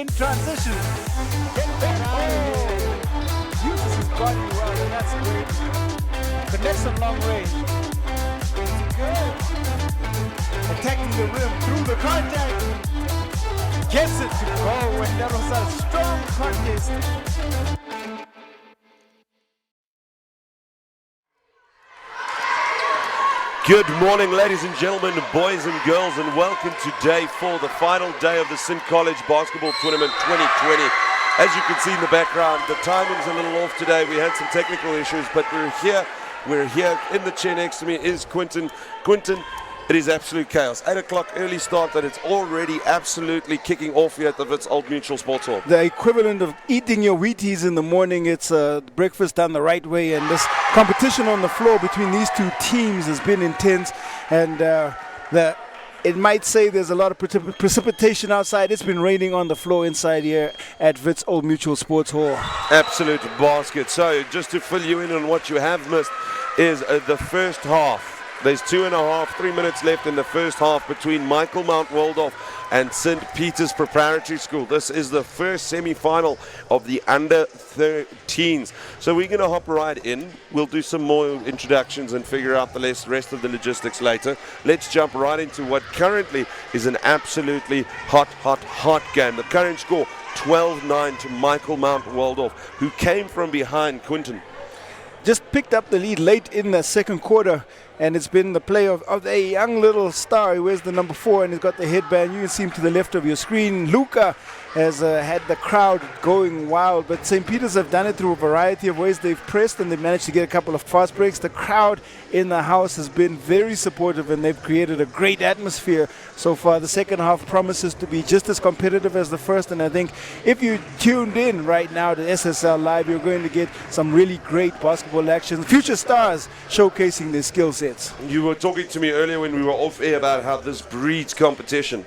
in transition. Get that out of here. Uses his body well, and that's great. Connects on long range. Good. Attacking the rim through the contact. Gets it to go, and that was a strong contest. Good morning, ladies and gentlemen, boys and girls, and welcome to day 4, the final day of the St. College Basketball Tournament 2020. As you can see in the background, the timing's a little off today. We had some technical issues, but we're here. We're here. In the chair next to me is Quinton. Quinton, it is absolute chaos. 8 o'clock early start, and it's already absolutely kicking off here at the Wits Old Mutual Sports Hall. The equivalent of eating your Wheaties in the morning. It's breakfast done the right way, and this competition on the floor between these two teams has been intense, and it might say there's a lot of precipitation outside. It's been raining on the floor inside here at Wits Old Mutual Sports Hall. Absolute basket. So just to fill you in on what you have missed is the first half. There's 3 minutes left in the first half between Michael Mount Waldorf and St. Peter's Preparatory School. This is the first semi-final of the under-13s. So we're going to hop right in. We'll do some more introductions and figure out the rest of the logistics later. Let's jump right into what currently is an absolutely hot game. The current score, 12-9 to Michael Mount Waldorf, who came from behind. Quinton. Just picked up the lead late in the second quarter, and it's been the play of a young little star. He wears the number 4 and he's got the headband. You can see him to the left of your screen. Luca has had the crowd going wild, but St. Peter's have done it through a variety of ways. They've pressed and they've managed to get a couple of fast breaks. The crowd in the house has been very supportive, and they've created a great atmosphere so far. The second half promises to be just as competitive as the first, and I think if you tuned in right now to SSL Live, you're going to get some really great basketball action. Future stars showcasing their skill sets. You were talking to me earlier when we were off air about how this breeds competition.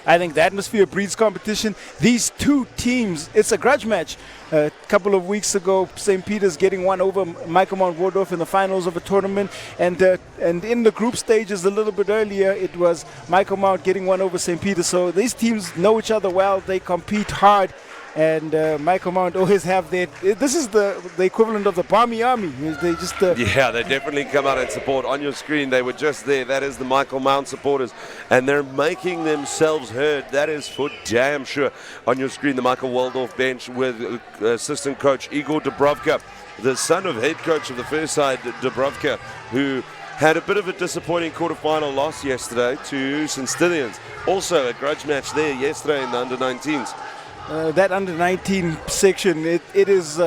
I think the atmosphere breeds competition. These two teams, it's a grudge match. A couple of weeks ago, St. Peter's getting one over Michael Mount Waldorf in the finals of a tournament, and in the group stages a little bit earlier, it was Michael Mount getting one over St. Peter's. So these teams know each other well. They compete hard, and Michael Mount always have their. This is the equivalent of the Barmy Army. They just yeah, they definitely come out and support. On your screen, they were just there. That is the Michael Mount supporters, and they're making themselves heard. That is for damn sure. On your screen, the Michael Waldorf bench with assistant coach Igor Dubrovka, the son of head coach of the first side, Dubrovka, who had a bit of a disappointing quarterfinal loss yesterday to St. Stithians. Also a grudge match there yesterday in the under-19s. That under-19 section, it is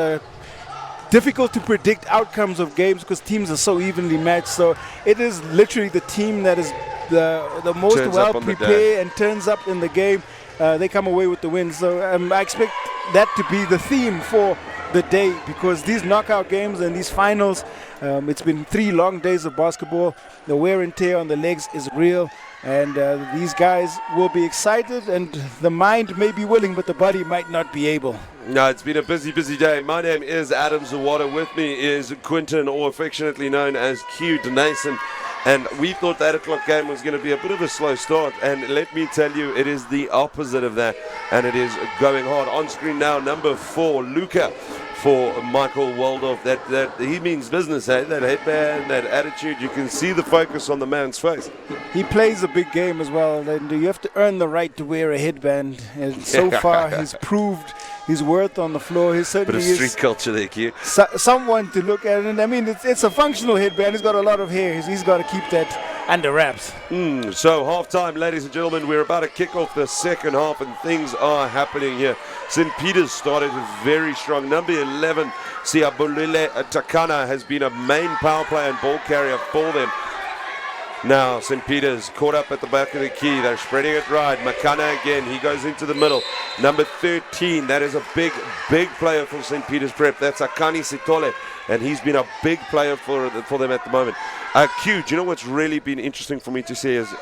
difficult to predict outcomes of games because teams are so evenly matched. So it is literally the team that is the most well prepared and turns up in the game. They come away with the win. So I expect that to be the theme for the day, because these knockout games and these finals, it's been 3 long days of basketball. The wear and tear on the legs is real, and these guys will be excited, and the mind may be willing, but the body might not be able. No, it's been a busy day. My name is Adam Zawada. With me is Quinton, or affectionately known as Q Denason. And we thought the 8 o'clock game was going to be a bit of a slow start, and let me tell you, it is the opposite of that, and it is going hard. On screen now, number 4, Luca, for Michael Waldorf. That he means business, eh? That headband, that attitude, you can see the focus on the man's face. He plays a big game as well, and you have to earn the right to wear a headband, and so far he's proved his worth on the floor. He certainly is. Bit of street culture there, Q. Someone to look at, and I mean, it's a functional headband. He's got a lot of hair. He's got to keep that under wraps. So half-time, ladies and gentlemen. We're about to kick off the second half, and things are happening here. St. Peter's started very strong. Number 11, Siabulile Takana, has been a main power player and ball carrier for them. Now St. Peter's caught up at the back of the key. They're spreading it right. Makana again. He goes into the middle. Number 13. That is a big player for St. Peter's Prep. That's Akani Sitole, and he's been a big player for them at the moment. Q, do you know what's really been interesting for me to see is,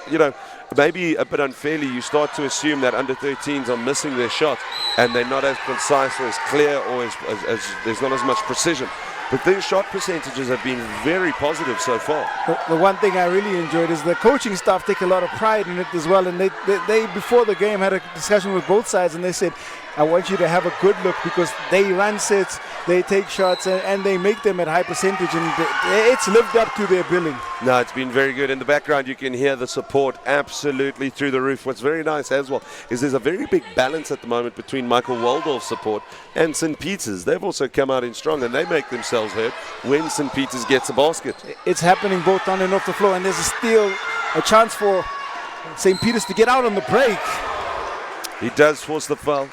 maybe a bit unfairly, you start to assume that under 13s are missing their shot and they're not as concise or as clear, or as there's not as much precision. But their shot percentages have been very positive so far. The one thing I really enjoyed is the coaching staff take a lot of pride in it as well. And they before the game had a discussion with both sides, and they said, I want you to have a good look because they run sets, they take shots, and they make them at high percentage, and it's lived up to their billing. No, it's been very good. In the background, you can hear the support absolutely through the roof. What's very nice as well is there's a very big balance at the moment between Michael Waldorf's support and St. Peter's. They've also come out in strong, and they make themselves heard when St. Peter's gets a basket. It's happening both on and off the floor, and there's still a chance for St. Peter's to get out on the break. He does force the foul.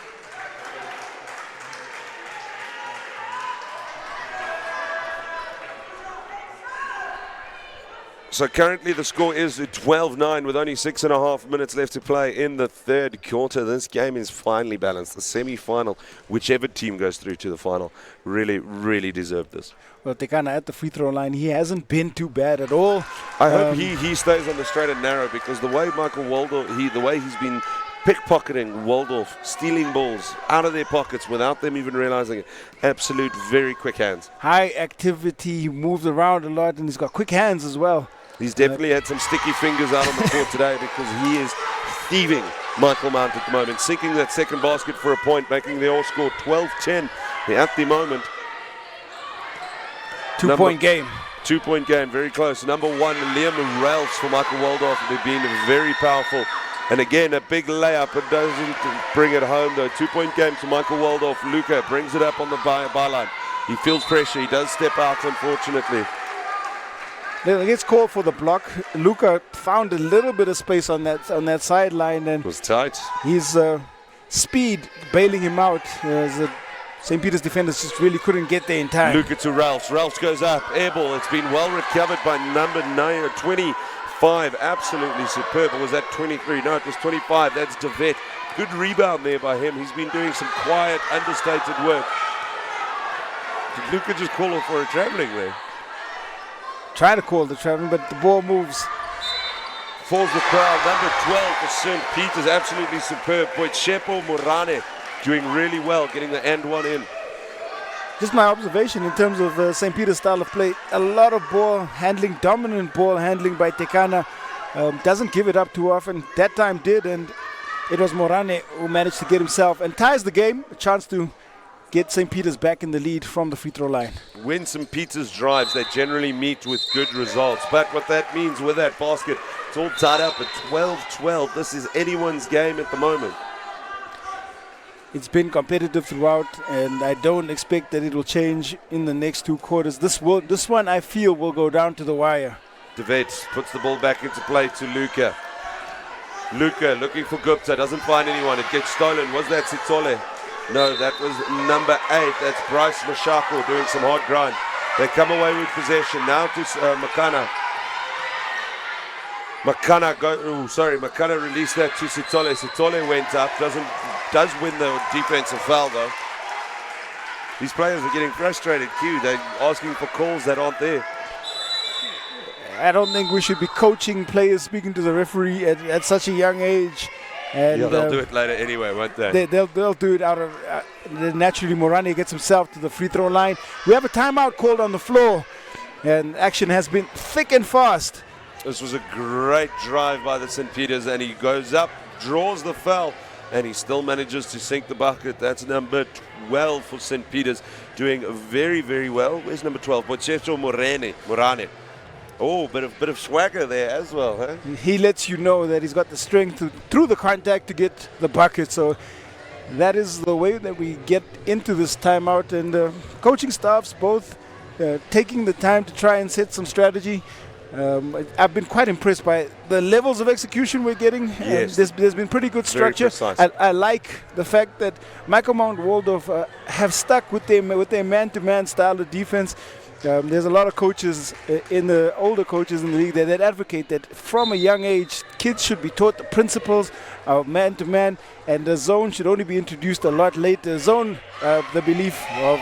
So currently the score is 12-9 with only 6.5 minutes left to play in the third quarter. This game is finally balanced. The semi-final, whichever team goes through to the final, really, really deserved this. Well, Tekana at the free throw line, he hasn't been too bad at all. I hope he stays on the straight and narrow, because the way Michael Waldorf, the way he's been pickpocketing Waldorf, stealing balls out of their pockets without them even realizing it. Absolute very quick hands. High activity, he moves around a lot, and he's got quick hands as well. He's definitely had some sticky fingers out on the court today, because he is thieving Michael Mount at the moment, sinking that second basket for a point, making the all score 12-10 at the moment. 2-point game. 2-point game, very close. Number one, Liam Ralphs for Michael Waldorf. They've been very powerful. And again, a big layup. It doesn't bring it home, though. 2-point game to Michael Waldorf. Luca brings it up on the byline. He feels pressure. He does step out, unfortunately. He gets called for the block. Luca found a little bit of space on that sideline, and it was tight. His speed bailing him out. St. Peter's defenders just really couldn't get there in time. Luca to Ralphs. Ralphs goes up. Air ball. It's been well recovered by number 25. Absolutely superb. Or was that 23? No, it was 25. That's DeVet. Good rebound there by him. He's been doing some quiet, understated work. Did Luca just call him for a traveling there? Try to call the traveling, but the ball moves. Falls the crowd. Number 12 for St. Peter's. Absolutely superb. Shepo Morane doing really well, getting the end one in. Just my observation in terms of St. Peter's style of play, a lot of ball handling, dominant ball handling by Tekana. Doesn't give it up too often. That time did, and it was Morane who managed to get himself and ties the game. A chance to get St. Peter's back in the lead from the free throw line. When St. Peter's drives, they generally meet with good results. But what that means with that basket, it's all tied up at 12-12. This is anyone's game at the moment. It's been competitive throughout, and I don't expect that it will change in the next two quarters. This one, I feel, will go down to the wire. DeVet puts the ball back into play to Luca. Luca looking for Gupta, doesn't find anyone. It gets stolen. Was that Sitole? No, that was number 8. That's Bryce Mashako doing some hard grind. They come away with possession. Now to Makana. Makana released that to Sitole. Sitole went up, does win the defensive foul though. These players are getting frustrated, Q. They're asking for calls that aren't there. I don't think we should be coaching players, speaking to the referee at such a young age. And yeah, they'll do it later anyway, won't they? They'll do it out of naturally. Morani gets himself to the free throw line. We have a timeout called on the floor, and action has been thick and fast. This was a great drive by the St. Peter's, and he goes up, draws the foul, and he still manages to sink the bucket. That's number 12 for St. Peter's, doing very, very well. Where's number 12? Pochecho Morane. Oh, bit of swagger there as well, huh? He lets you know that he's got the strength through the contact to get the bucket. So that is the way that we get into this timeout. And coaching staffs both taking the time to try and set some strategy. I've been quite impressed by the levels of execution we're getting. Yes. There's been pretty good structure. I like the fact that Michael Mount Waldorf have stuck with their man-to-man style of defense. There's a lot of coaches older coaches in the league that advocate that from a young age, kids should be taught the principles of man-to-man, and the zone should only be introduced a lot later. Zone, the belief of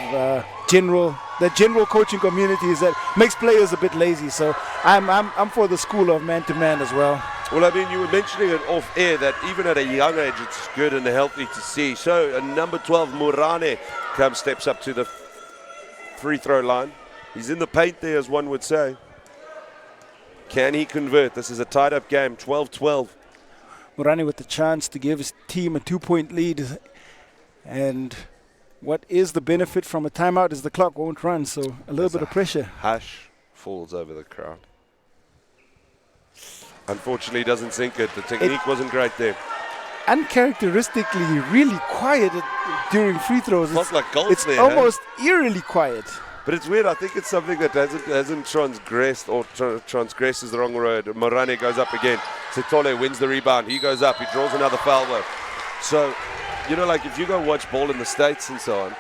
the general coaching community is that makes players a bit lazy. So I'm for the school of man-to-man as well. Well, I mean, you were mentioning it off air that even at a young age, it's good and healthy to see. So number 12, Morane, steps up to the free throw line. He's in the paint there, as one would say. Can he convert? This is a tied-up game, 12-12. Morane with the chance to give his team a 2-point lead. And what is the benefit from a timeout is the clock won't run, so a little bit of pressure. Hush falls over the crowd. Unfortunately, doesn't sink it. The technique wasn't great there. Uncharacteristically really quiet during free throws. It's like golf it's there, almost eerily quiet. But it's weird. I think it's something that hasn't transgressed, or transgressed is the wrong word. Morane goes up again. Sitole wins the rebound. He goes up. He draws another foul though. So, you know, like if you go watch ball in the States and so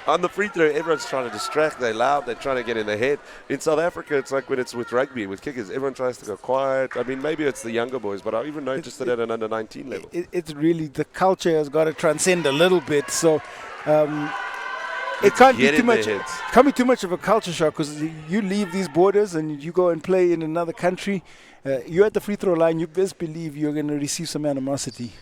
on the free throw, everyone's trying to distract. They're loud. They're trying to get in their head. In South Africa, it's like when it's with rugby, with kickers, everyone tries to go quiet. I mean, maybe it's the younger boys, but I even noticed it at an under-19 level. It's really, the culture has got to transcend a little bit. So it can't be too much of a culture shock, because you leave these borders and you go and play in another country. You're at the free throw line. You best believe you're going to receive some animosity.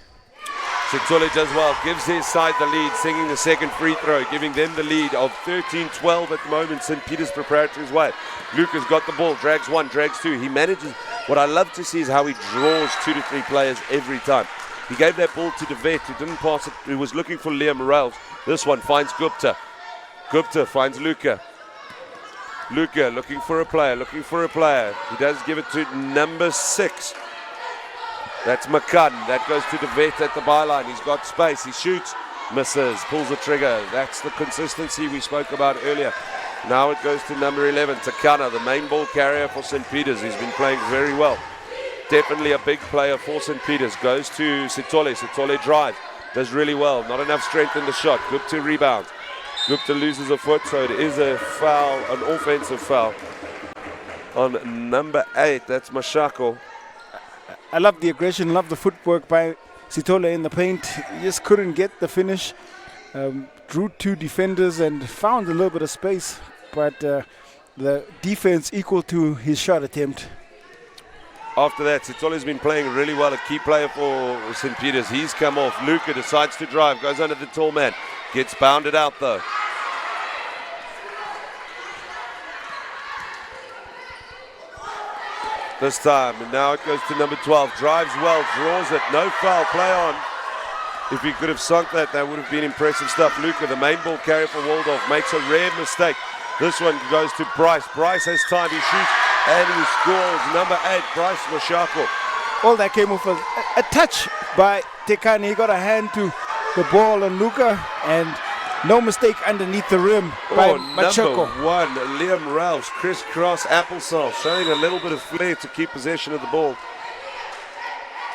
Sitole does well, gives his side the lead, singing the second free throw, giving them the lead of 13-12 at the moment. St. Peter's preparatory's way. Luca's got the ball, drags one, drags two. He manages. What I love to see is how he draws 2 to 3 players every time. He gave that ball to De Wet, who didn't pass it. He was looking for Liam Ralph. This one finds Gupta. Gupta finds Luca. Luca looking for a player, He does give it to number 6. That's McCunn. That goes to De Wet at the byline. He's got space. He shoots, misses, pulls the trigger. That's the consistency we spoke about earlier. Now it goes to number 11, Takana, the main ball carrier for St. Peter's. He's been playing very well. Definitely a big player for St. Peter's. Goes to Sitole. Sitole drives. Does really well. Not enough strength in the shot. Gupta rebounds. Gupta loses a foot, so it is a foul, an offensive foul on number 8. That's Mashako. I love the aggression, love the footwork by Sitole in the paint. He just couldn't get the finish. Drew 2 defenders and found a little bit of space, but the defense equal to his shot attempt. After that, Sitole's been playing really well, a key player for St. Peter's. He's come off. Luca decides to drive, goes under the tall man, gets bounded out though. This time, and now it goes to number 12. Drives well, draws it, no foul, play on. If he could have sunk that, that would have been impressive stuff. Luca, the main ball carrier for Waldorf, makes a rare mistake. This one goes to Bryce. Bryce has time, he shoots, and he scores. Number 8, Bryce Mashako. All that came off a touch by Tekani. He got a hand to the ball on Luca, and no mistake underneath the rim by Machako. Number 1, Liam Ralphs, crisscross applesauce, showing a little bit of flair to keep possession of the ball.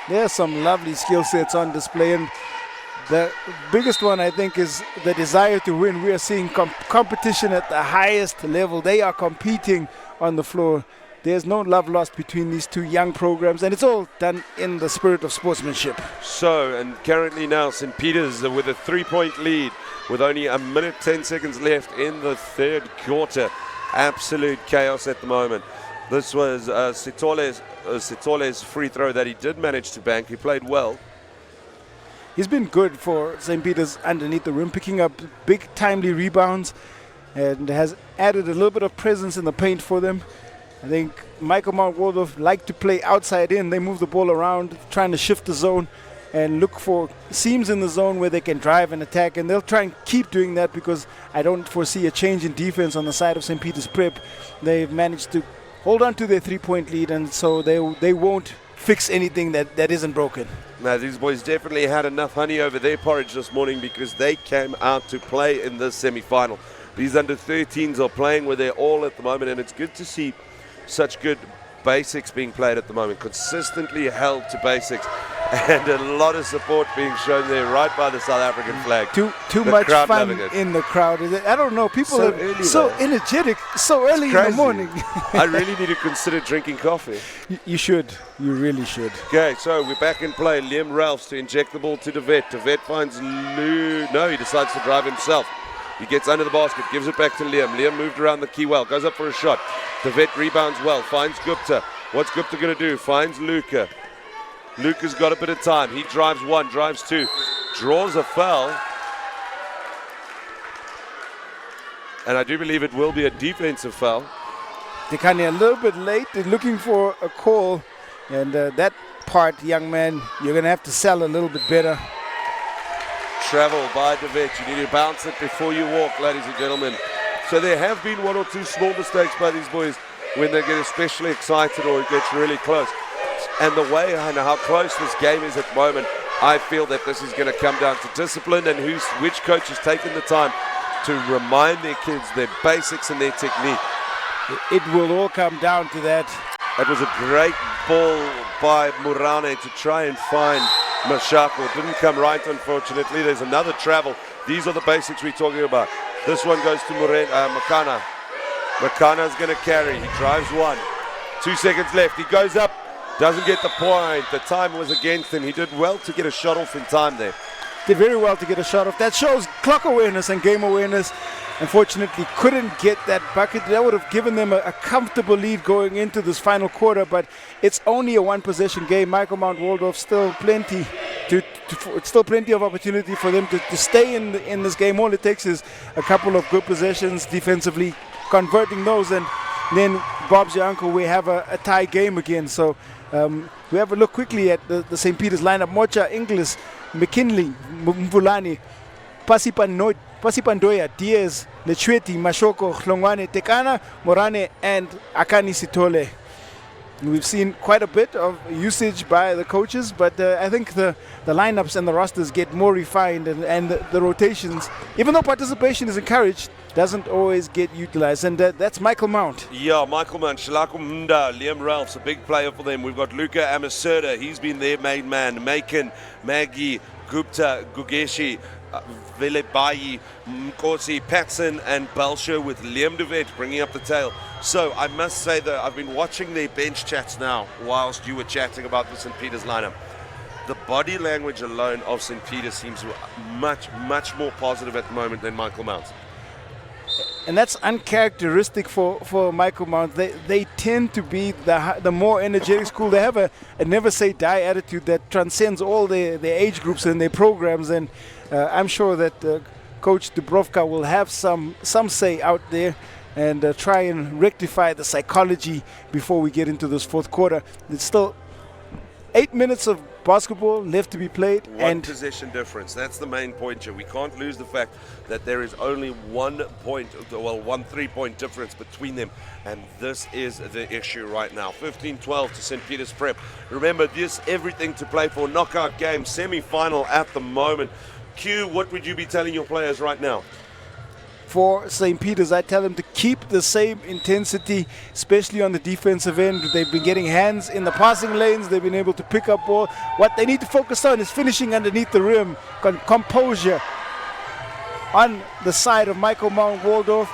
There's some lovely skill sets on display, and the biggest one, I think, is the desire to win. We are seeing competition at the highest level. They are competing on the floor. There's no love lost between these two young programs, and it's all done in the spirit of sportsmanship. So, and currently now St. Peter's with a 3-point lead with only a minute 10 seconds left in the third quarter. Absolute chaos at the moment. This was Sitole's free throw that he did manage to bank. He played well. He's been good for St. Peter's underneath the rim, picking up big timely rebounds, and has added a little bit of presence in the paint for them. I think Michael Mount Waldorf like to play outside in. They move the ball around, trying to shift the zone and look for seams in the zone where they can drive and attack, and they'll try and keep doing that, because I don't foresee a change in defense on the side of St. Peter's Prep. They've managed to hold on to their 3-point lead, and so they won't fix anything that isn't broken. Now, these boys definitely had enough honey over their porridge this morning, because they came out to play in this semi-final. These under-13s are playing with their all at the moment, and it's good to see such good basics being played at the moment, consistently held to basics, and a lot of support being shown there right by the South African flag. Too much fun in the crowd. I don't know, people are so energetic so early in the morning. I really need to consider drinking coffee. You should. You really should. Okay, so we're back in play. Liam Ralphs to inject the ball to De Wet. De Wet finds no, he decides to drive himself. He gets under the basket, gives it back to Liam. Liam moved around the key well, goes up for a shot. De Wet rebounds well, finds Gupta. What's Gupta going to do? Finds Luca. Luca's got a bit of time. He drives 1, drives 2, draws a foul. And I do believe it will be a defensive foul. Tekane a little bit late. They're looking for a call. And that part, young man, you're going to have to sell a little bit better. Travel by De Vet. You need to bounce it before you walk, ladies and gentlemen. So there have been one or two small mistakes by these boys when they get especially excited or it gets really close. And the way and how close this game is at the moment, I feel that this is going to come down to discipline and which coach has taken the time to remind their kids their basics and their technique. It will all come down to that. It was a great ball by Murane to try and find Mashako. Didn't come right, unfortunately. There's another travel. These are the basics we're talking about. This one goes to Makana. Makana's going to carry. He drives one. 2 seconds left. He goes up. Doesn't get the point. The time was against him. He did well to get a shot off in time there. Did very well to get a shot off. That shows clock awareness and game awareness. Unfortunately, couldn't get that bucket. That would have given them a comfortable lead going into this final quarter, but it's only a one-possession game. Michael Mount Waldorf still plenty it's still plenty of opportunity for them to stay in this game. All it takes is a couple of good possessions defensively, converting those, and then Bob's your uncle. We have a tie game again. So we have a look quickly at the St. Peter's lineup. Mocha, Inglis, McKinley, Mvulani, Pasipandoya, Diaz, Lechweti, Mashoko, Hlongwane, Tekana, Morane, and Akani Sitole. We've seen quite a bit of usage by the coaches, but I think the lineups and the rosters get more refined, and the rotations, even though participation is encouraged, doesn't always get utilized. And that's Michael Mount. Yeah, Michael Mount, Shalako Munda, Liam Ralph's a big player for them. We've got Luka Amaserda, he's been their main man. Macon, Maggie, Gupta, Gugeshi, Velebayi, Mkosi, Patson, and Balsher with Liam De Vet bringing up the tail. So I must say that I've been watching their bench chats now whilst you were chatting about the St. Peter's lineup. The body language alone of St. Peter's seems much, much more positive at the moment than Michael Mount. And that's uncharacteristic for Michael Mount. They tend to be the more energetic school. They have a never say die attitude that transcends all their age groups and their programs. And I'm sure that Coach Dubrovka will have some say out there and try and rectify the psychology before we get into this fourth quarter. It's still 8 minutes of basketball left to be played. One possession difference. That's the main point here. We can't lose the fact that there is only 1 point, well, 1 3-point difference between them. And this is the issue right now. 15-12 to St. Peter's Prep. Remember, this everything to play for. Knockout game, semi-final at the moment. Q, what would you be telling your players right now? For St. Peter's, I tell them to keep the same intensity, especially on the defensive end. They've been getting hands in the passing lanes. They've been able to pick up ball. What they need to focus on is finishing underneath the rim, composure on the side of Michael Mount Waldorf.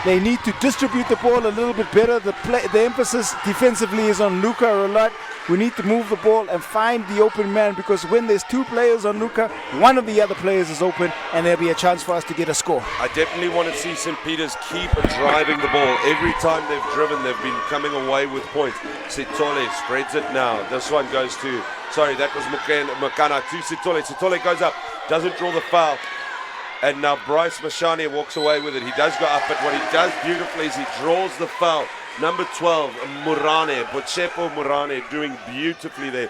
They need to distribute the ball a little bit better. The emphasis defensively is on Luka a lot. We need to move the ball and find the open man, because when there's 2 players on Luka, one of the other players is open, and there'll be a chance for us to get a score. I definitely want to see St. Peter's keep driving the ball. Every time they've driven, they've been coming away with points. Sitole spreads it now. This one goes to, sorry, that was Makana to Sitole. Sitole goes up, doesn't draw the foul. And now Bryce Mashani walks away with it. He does go up, but what he does beautifully is he draws the foul. Number 12, Murane, Bochepo Murane, doing beautifully there.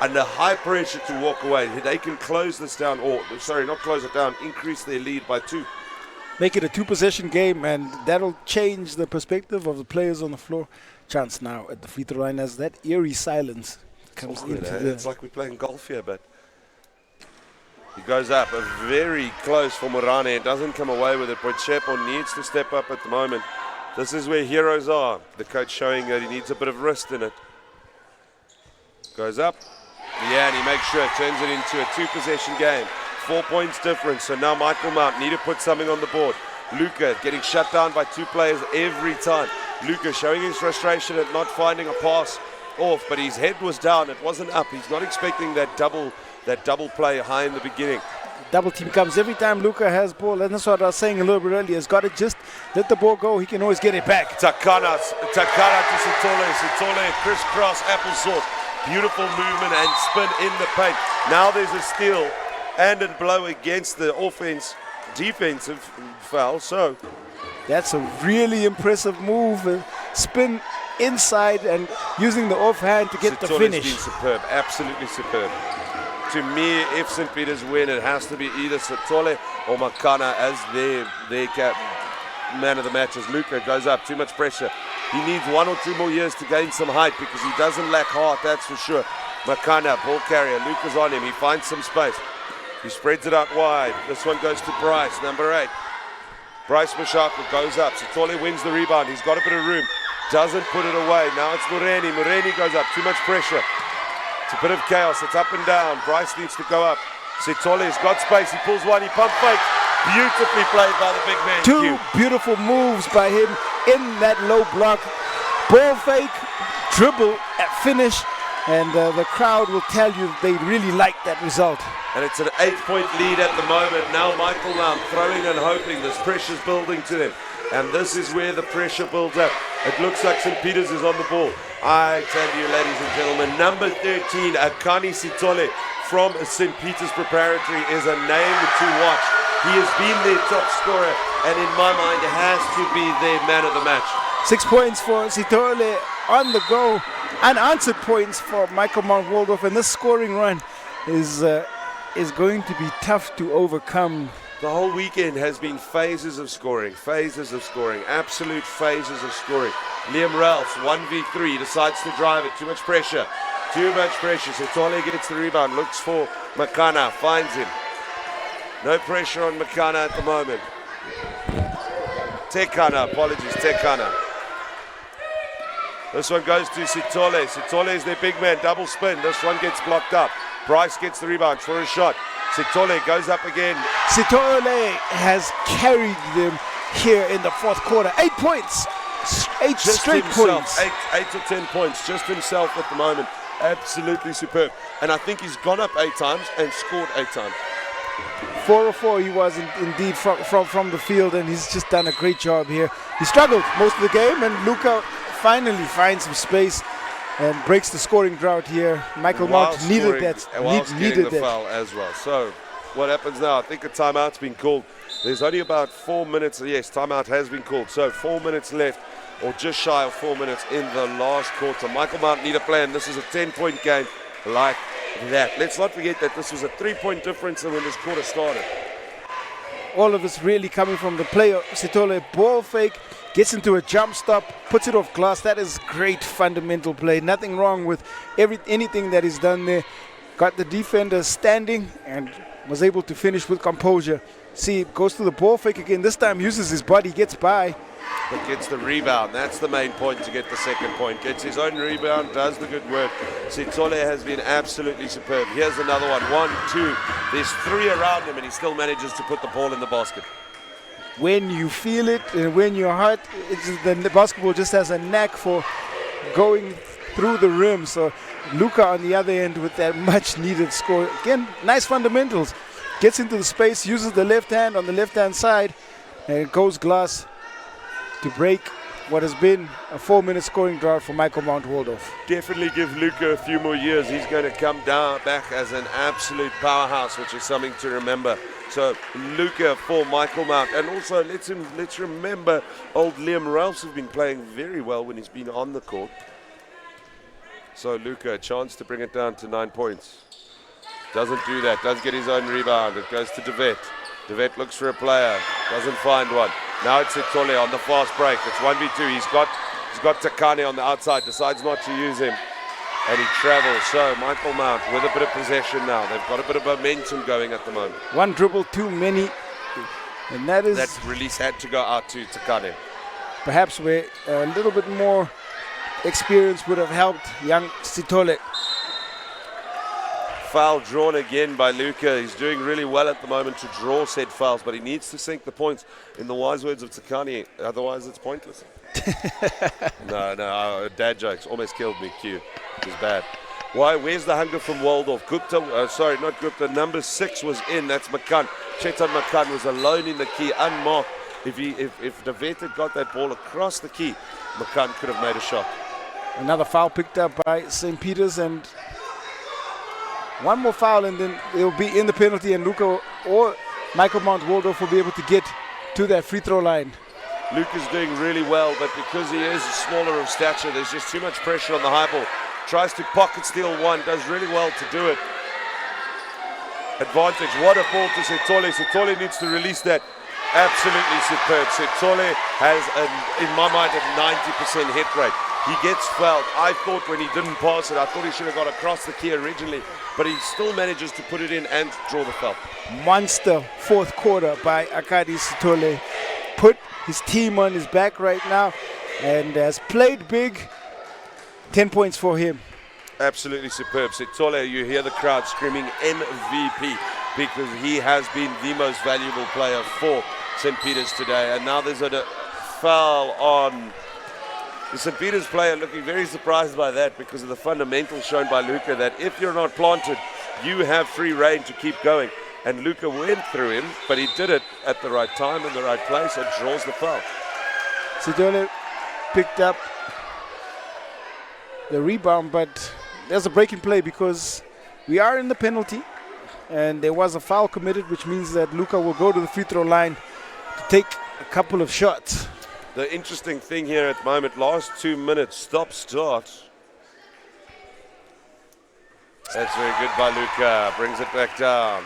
Under high pressure to walk away. They can close this down, or, sorry, not close it down, increase their lead by 2. Make it a 2-possession game, and that'll change the perspective of the players on the floor. Chance now at the free throw line as that eerie silence comes into It's like we're playing golf here, but he goes up, a very close for Morane, and doesn't come away with it. Bochepo needs to step up at the moment. This is where heroes are. The coach showing that he needs a bit of wrist in it. Goes up. Yeah, and he makes sure, turns it into a 2-possession game. 4 points difference, so now Michael Mount need to put something on the board. Luka getting shut down by 2 players every time. Luka showing his frustration at not finding a pass off, but his head was down, it wasn't up. He's not expecting that double play high in the beginning. Double team comes every time Luka has ball, and that's what I was saying a little bit earlier. He's got to just let the ball go. He can always get it back. Takana to Sitole. Sitole crisscross applesauce. Beautiful movement and spin in the paint. Now there's a steal and a blow against the defensive foul. So That's a really impressive move. Spin inside and using the offhand to get the finish. Been superb, absolutely superb. To me, if St. Peter's win, it has to be either Sithole or Makana as their man of the match. As Luca goes up, too much pressure. He needs 1 or 2 more years to gain some height because he doesn't lack heart, that's for sure. Makana, ball carrier, Luca's on him. He finds some space. He spreads it out wide. This one goes to Bryce, number 8. Bryce Mashako goes up. Sithole wins the rebound. He's got a bit of room. Doesn't put it away. Now it's Mureni. Mureni goes up. Too much pressure. It's a bit of chaos. It's up and down. Bryce needs to go up. Sithole's got space. He pulls one. He pump fakes. Beautifully played by the big man. 2 beautiful moves by him in that low block. Ball fake, dribble, finish. And the crowd will tell you they really like that result. And it's an 8-point lead at the moment. Now Michael Mount throwing and hoping. This pressure's building to them. And this is where the pressure builds up. It looks like St. Peter's is on the ball. I tell you, ladies and gentlemen, number 13, Akani Sithole from St. Peter's Preparatory is a name to watch. He has been their top scorer, and in my mind, has to be their man of the match. 6 points for Sithole on the go. Unanswered points for Michael Mount Waldorf, and this scoring run is going to be tough to overcome. The whole weekend has been phases of scoring, absolute phases of scoring. Liam Ralphs, 1v3, decides to drive it. Too much pressure. Sithole gets the rebound, looks for Makana, finds him. No pressure on Makana at the moment. Tekana. This one goes to Sithole. Sithole is their big man, double spin. This one gets blocked up. Bryce gets the rebound for a shot. Sithole goes up again. Sithole has carried them here in the 4th quarter. 8 points. 8 just straight himself, points. 8 or 10 points, just himself at the moment. Absolutely superb. And I think he's gone up 8 times and scored 8 times. 4 of 4 he was indeed from the field, and he's just done a great job here. He struggled most of the game, and Luca finally finds some space and breaks the scoring drought here. Michael Mount needed that. Needed the foul as well. So what happens now? I think a timeout's been called. There's only about 4 minutes. Yes, timeout has been called. So 4 minutes left, or just shy of 4 minutes in the last quarter. Michael Mount need a plan. This is a 10-point game like that. Let's not forget that this was a 3-point difference when this quarter started. All of this really coming from the player. Sithole, ball fake, gets into a jump stop, puts it off glass. That is great fundamental play. Nothing wrong with anything that is done there. Got the defender standing and was able to finish with composure. See, goes to the ball fake again. This time uses his body, gets by. But gets the rebound. That's the main point to get the second point. Gets his own rebound, does the good work. Sithole has been absolutely superb. Here's another one. 1, 2. There's 3 around him, and he still manages to put the ball in the basket. When you feel it and when your heart, the basketball just has a knack for going through the rim. So Luca on the other end with that much needed score. Again, nice fundamentals. Gets into the space, uses the left hand on the left-hand side, and it goes glass to break what has been a 4-minute scoring drought for Michael Mount Waldorf. Definitely give Luca a few more years. He's going to come back as an absolute powerhouse, which is something to remember. So Luca for Michael Mount. And also let's remember old Liam Ralphs has been playing very well when he's been on the court. So Luca, a chance to bring it down to 9 points. Doesn't do that, does get his own rebound. It goes to DeVet. DeVet looks for a player, doesn't find one. Now it's Sithole on the fast break. It's 1v2. He's got Takane on the outside, decides not to use him. And he travels. So Michael Mount with a bit of possession now. They've got a bit of momentum going at the moment. One dribble too many. And that release had to go out to Takane. Perhaps where a little bit more experience would have helped young Sithole. Foul drawn again by Luca. He's doing really well at the moment to draw said fouls, but he needs to sink the points, in the wise words of Takane, otherwise it's pointless. No, dad jokes almost killed me, Q. It was bad. Why? Where's the hunger from Waldorf? Number 6 was in, that's Makan. Chetan Makan was alone in the key, unmarked. If DeVet had got that ball across the key, Makan could have made a shot. Another foul picked up by St. Peter's, and one more foul and then they'll be in the penalty, and Luca or Michael Mount Waldorf will be able to get to that free throw line. Luca's doing really well, but because he is smaller of stature, there's just too much pressure on the high ball. Tries to pocket steal one, does really well to do it. Advantage, what a ball to Sithole. Sithole needs to release that. Absolutely superb. Sithole has, in my mind, a 90% hit rate. He gets fouled. I thought when he didn't pass it, I thought he should have got across the key originally, but he still manages to put it in and draw the foul. Monster fourth quarter by Akani Sithole. Put his team on his back right now and has played big. 10 points for him. Absolutely superb. Sithole, you hear the crowd screaming MVP because he has been the most valuable player for St. Peter's today. And now there's a foul on the St. Peter's player, looking very surprised by that because of the fundamentals shown by Luca that if you're not planted, you have free reign to keep going. And Luca went through him, but he did it at the right time in the right place and draws the foul. Sithole picked up the rebound, but there's a break in play because we are in the penalty and there was a foul committed, which means that Luca will go to the free throw line to take a couple of shots. The interesting thing here at the moment, last 2 minutes, stop-start. That's very good by Luca, brings it back down.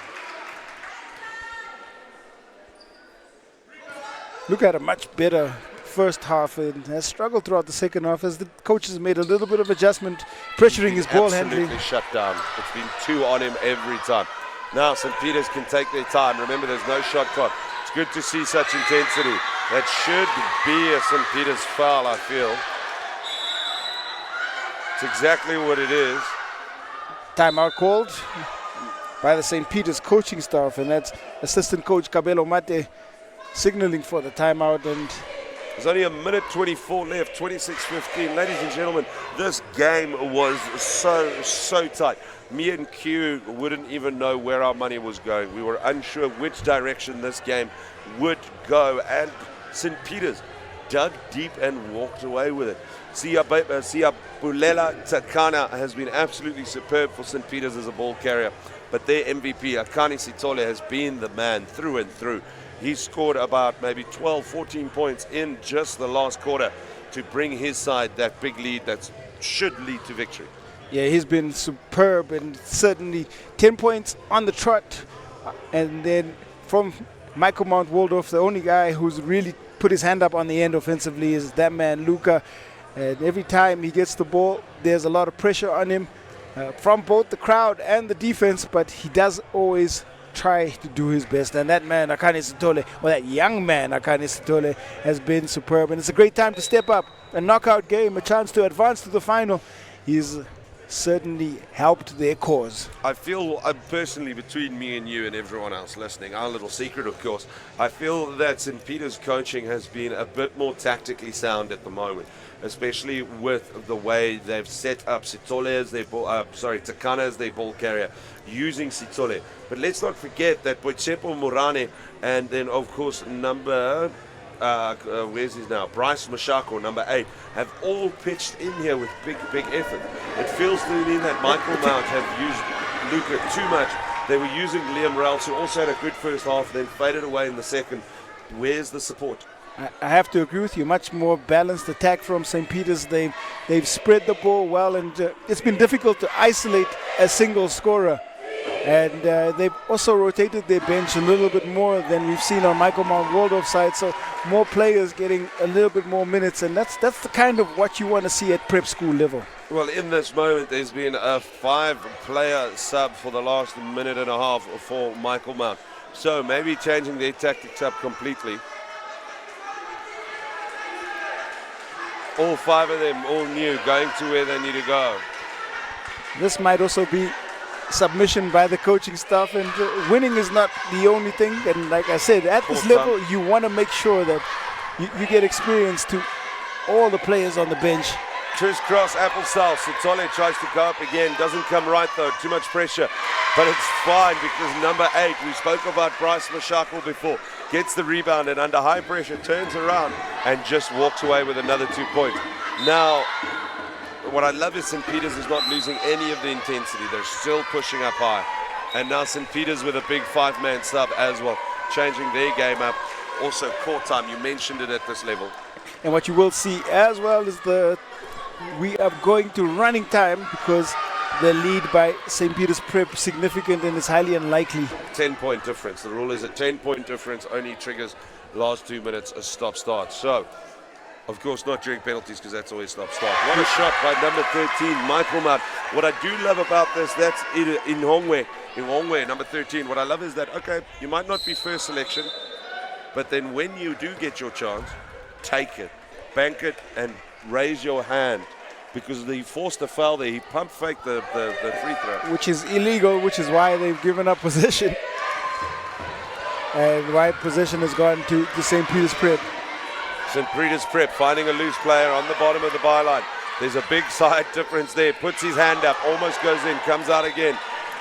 Luca had a much better first half and has struggled throughout the second half as the coaches made a little bit of adjustment, pressuring his ball handling. Absolutely shut down. It's been 2 on him every time. Now St. Peter's can take their time. Remember, there's no shot clock. It's good to see such intensity. That should be a St. Peter's foul, I feel. It's exactly what it is. Timeout called by the St. Peter's coaching staff, and that's assistant coach Kabelo Mate signaling for the timeout. And there's only a minute 24 left, 26-15. Ladies and gentlemen, this game was so tight. Me and Q wouldn't even know where our money was going. We were unsure which direction this game would go, and St. Peter's dug deep and walked away with it. Siyabulela Takana has been absolutely superb for St. Peter's as a ball carrier, but their MVP, Akani Sithole, has been the man through and through. He scored about maybe 12, 14 points in just the last quarter to bring his side that big lead that should lead to victory. Yeah, he's been superb, and certainly 10 points on the trot. And then from Michael Mount Waldorf, the only guy who's really put his hand up on the end offensively is that man, Luca. And every time he gets the ball, there's a lot of pressure on him from both the crowd and the defense, but he does always try to do his best. And that man, Akani Sithole, or that young man, Akani Sithole, has been superb. And it's a great time to step up. A knockout game, a chance to advance to the final. He's certainly helped their cause. I feel personally, between me and you and everyone else listening, our little secret of course, I feel that St. Peter's coaching has been a bit more tactically sound at the moment, especially with the way they've set up Sithole as their Takana as their ball carrier, using Sithole. But let's not forget that Boitsepo Morane and then of course number where's his now? Bryce Mashako, number 8, have all pitched in here with big effort. It feels to me that Michael Mount have used Luca too much. They were using Liam Ralph, who also had a good first half, then faded away in the second. Where's the support? I have to agree with you. Much more balanced attack from St. Peter's. They've spread the ball well, and it's been difficult to isolate a single scorer. And they've also rotated their bench a little bit more than we've seen on Michael Mount Waldorf's side. So more players getting a little bit more minutes, and that's the kind of what you want to see at prep school level. Well, in this moment, there's been a 5-player sub for the last minute and a half for Michael Mount. So maybe changing their tactics up completely. All 5 of them, all new, going to where they need to go. This might also be submission by the coaching staff, and winning is not the only thing. And like I said, at this level, you want to make sure that you get experience to all the players on the bench. Crisscross apple style. Sithole tries to go up again. Doesn't come right though. Too much pressure. But it's fine because number 8, we spoke about Bryce Mashako before, gets the rebound and under high pressure turns around and just walks away with another 2 points. Now, what I love is St. Peter's is not losing any of the intensity. They're still pushing up high. And now St. Peter's with a big 5-man sub as well, changing their game up. also court time. You mentioned it at this level. And what you will see as well is we are going to running time because the lead by St. Peter's Prep significant and is highly unlikely. 10-point difference. The rule is a 10-point difference only triggers last 2 minutes a stop-start. So, of course, not during penalties because that's always stop-start. What a shot by number 13, Michael Mount. What I do love about this, that's in Hongwe, number 13. What I love is that, okay, you might not be first selection, but then when you do get your chance, take it, bank it, and raise your hand. Because he forced a foul there. He pump faked the free throw. Which is illegal, which is why they've given up possession. And why possession has gone to St. Peter's Prep. St. Peter's Prep finding a loose player on the bottom of the byline. There's a big side difference there. Puts his hand up, almost goes in, comes out again.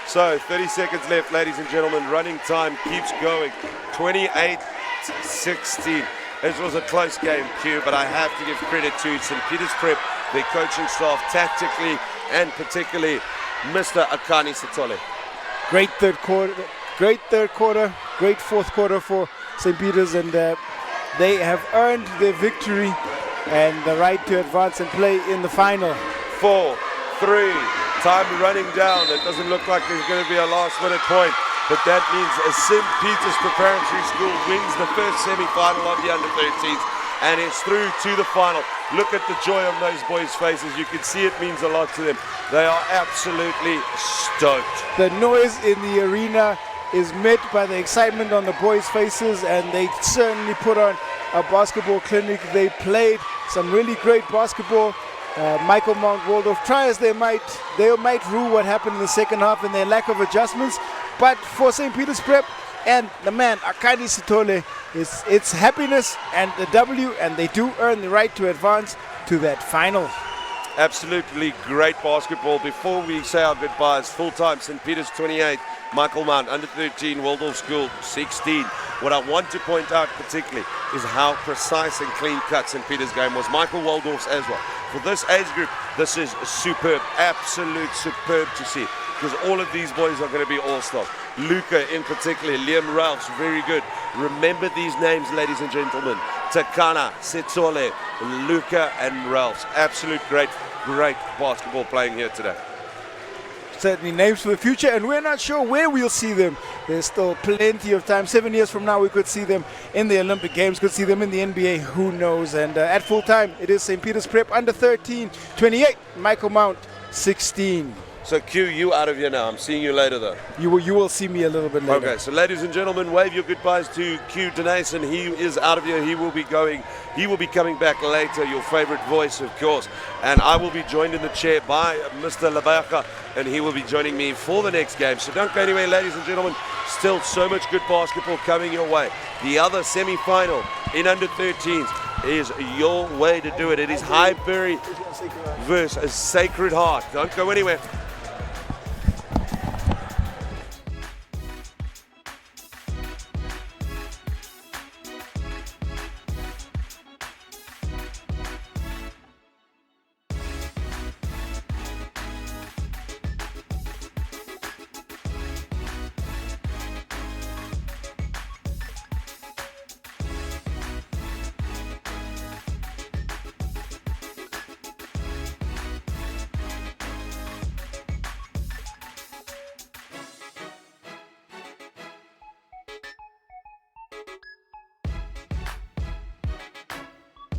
So 30 seconds left, ladies and gentlemen. Running time keeps going. 28-16. This was a close game, Q, but I have to give credit to St. Peter's Prep, their coaching staff, tactically and particularly Mr. Akani Sithole. Great third quarter, great fourth quarter for St. Peter's, and they have earned their victory and the right to advance and play in the final. 4, 3, time running down. It doesn't look like there's going to be a last-minute point. But that means a St. Peter's Preparatory School wins the first semi-final of the under-13s and is through to the final. Look at the joy on those boys' faces. You can see it means a lot to them. They are absolutely stoked. The noise in the arena is met by the excitement on the boys' faces, and they certainly put on a basketball clinic. They played some really great basketball. Michael Mount Waldorf, try as they might rue what happened in the second half and their lack of adjustments. But for St. Peter's Prep and the man Akani Sithole, it's happiness and the W, and they do earn the right to advance to that final. Absolutely great basketball. Before we say our goodbyes, full-time St. Peter's 28, Michael Mount, under 13, Waldorf School 16. What I want to point out particularly is how precise and clean-cut St. Peter's game was. Michael Waldorf's as well. For this age group, this is superb, absolute superb to see. Because all of these boys are going to be all-stars. Luca in particular, Liam Ralphs, very good. Remember these names, ladies and gentlemen. Takana, Sithole, Luca, and Ralphs. Absolute great basketball playing here today. Certainly names for the future, and we're not sure where we'll see them. There's still plenty of time. 7 years from now, we could see them in the Olympic Games, could see them in the NBA, who knows. And at full time, it is St. Peter's Prep under 13, 28, Michael Mount, 16. So Q, you out of here now. I'm seeing you later though. You will see me a little bit later. Okay, so ladies and gentlemen, wave your goodbyes to Q Denason. He is out of here. He will be coming back later, your favorite voice, of course. And I will be joined in the chair by Mr. Labaka, and he will be joining me for the next game. So don't go anywhere, ladies and gentlemen. Still so much good basketball coming your way. The other semi-final in under 13s is your way to do it. It is Highbury versus Sacred Heart. Don't go anywhere.